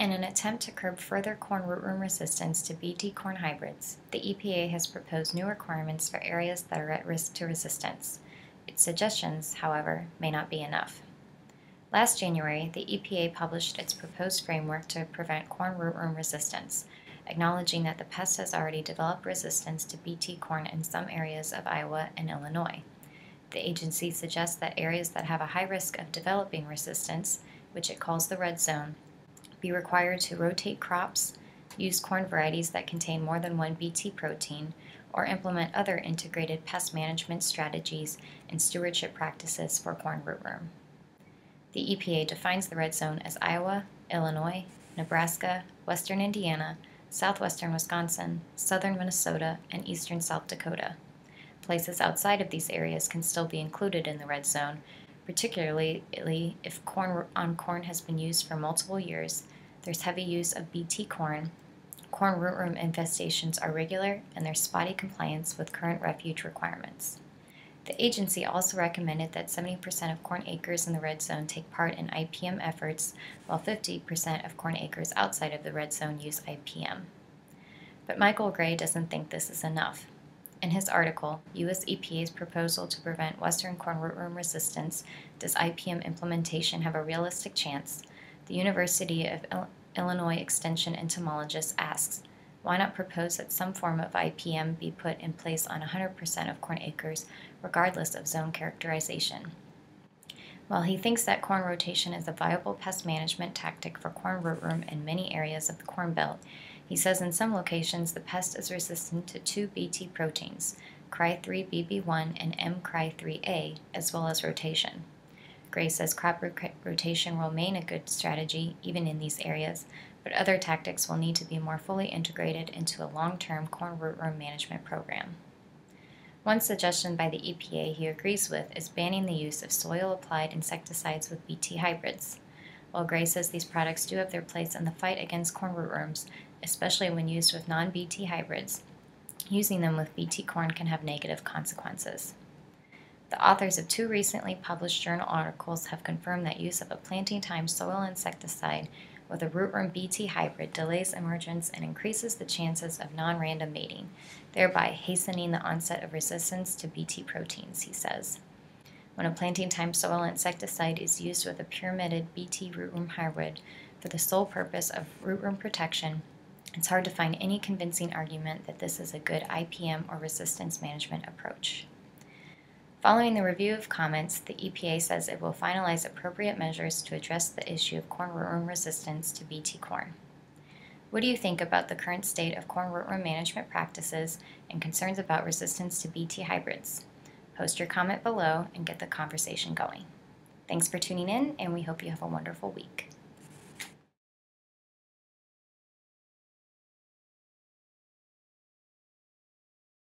In an attempt to curb further corn rootworm resistance to Bt corn hybrids, the EPA has proposed new requirements for areas that are at risk to resistance. Its suggestions, however, may not be enough. Last January, the EPA published its proposed framework to prevent corn rootworm resistance, acknowledging that the pest has already developed resistance to Bt corn in some areas of Iowa and Illinois. The agency suggests that areas that have a high risk of developing resistance, which it calls the red zone, be required to rotate crops, use corn varieties that contain more than one Bt protein, or implement other integrated pest management strategies and stewardship practices for corn rootworm. The EPA defines the red zone as Iowa, Illinois, Nebraska, western Indiana, southwestern Wisconsin, southern Minnesota, and eastern South Dakota. Places outside of these areas can still be included in the red zone, particularly if corn has been used for multiple years, there's heavy use of Bt corn rootworm infestations are regular, and there's spotty compliance with current refuge requirements. The agency also recommended that 70% of corn acres in the red zone take part in IPM efforts, while 50% of corn acres outside of the red zone use IPM. But Michael Gray doesn't think this is enough. In his article, U.S. EPA's proposal to prevent western corn rootworm resistance, Does IPM Implementation Have a Realistic Chance?, the University of Illinois Extension entomologist asks, why not propose that some form of IPM be put in place on 100% of corn acres, regardless of zone characterization? While he thinks that corn rotation is a viable pest management tactic for corn rootworm in many areas of the Corn Belt, he says in some locations the pest is resistant to two Bt proteins, Cry3BB1 and mCry3A, as well as rotation. Gray says crop rotation will remain a good strategy even in these areas, but other tactics will need to be more fully integrated into a long-term corn rootworm management program. One suggestion by the EPA he agrees with is banning the use of soil-applied insecticides with Bt hybrids. While Gray says these products do have their place in the fight against corn rootworms, especially when used with non-Bt hybrids, using them with Bt corn can have negative consequences. The authors of two recently published journal articles have confirmed that use of a planting time soil insecticide with a rootworm Bt hybrid delays emergence and increases the chances of non-random mating, thereby hastening the onset of resistance to Bt proteins, he says. When a planting time soil insecticide is used with a pyramided Bt rootworm hybrid for the sole purpose of rootworm protection, it's hard to find any convincing argument that this is a good IPM or resistance management approach. Following the review of comments, the EPA says it will finalize appropriate measures to address the issue of corn rootworm resistance to Bt corn. What do you think about the current state of corn rootworm management practices and concerns about resistance to Bt hybrids? Post your comment below and get the conversation going. Thanks for tuning in, and we hope you have a wonderful week.